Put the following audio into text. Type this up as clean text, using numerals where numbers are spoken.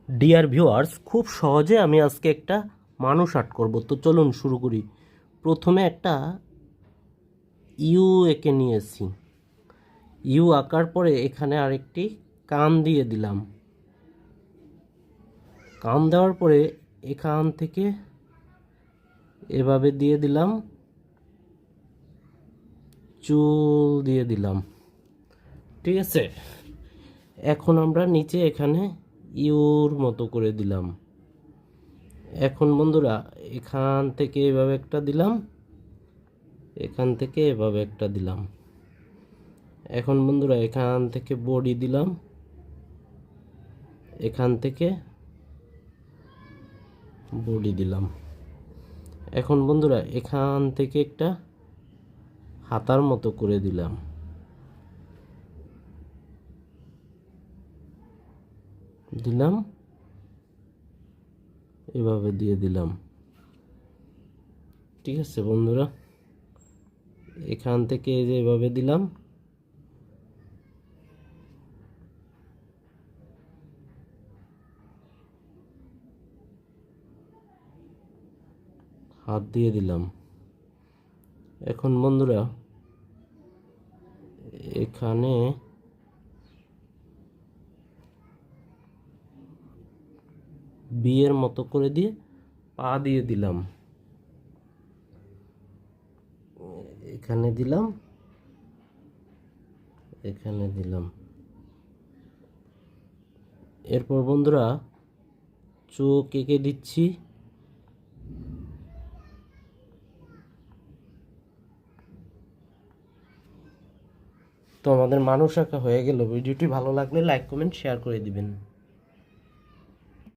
Dear viewers, খুব সহজে আমি আজকে একটা মানুষ আর্ট করব। তো চলুন শুরু করি। প্রথমে একটা ইউ এঁকে নিয়েছি। ইউ আঁকার পরে এখানে আরেকটি কান দিয়ে দিলাম। কান দেওয়ার পরে এখান থেকে এভাবে দিয়ে দিলাম, চুল দিয়ে দিলাম। ঠিক আছে, এখন আমরা নিচে এখানে ইউর মতো করে দিলাম। এখন বন্ধুরা এখান থেকে এভাবে একটা দিলাম, এখান থেকে এভাবে একটা দিলাম। এখন বন্ধুরা এখান থেকে বডি দিলাম, এখান থেকে বডি দিলাম। এখন বন্ধুরা এখান থেকে একটা হাতার মতো করে দিলাম, এভাবে দিয়ে দিলাম। ঠিক আছে বন্ধুরা, এখান থেকে এই যে এভাবে দিলাম, হাত দিয়ে দিলাম। এখন বন্ধুরা এখানে বিয়ের মতো করে দিয়ে পা দিয়ে দিলাম, এখানে দিলাম, এখানে দিলাম। এরপর বন্ধুরা চোখ এঁকে দিচ্ছি। তো আমাদের মানুষ আঁকা হয়ে গেল। ভিডিওটি ভালো লাগলে লাইক কমেন্ট শেয়ার করে দিবেন।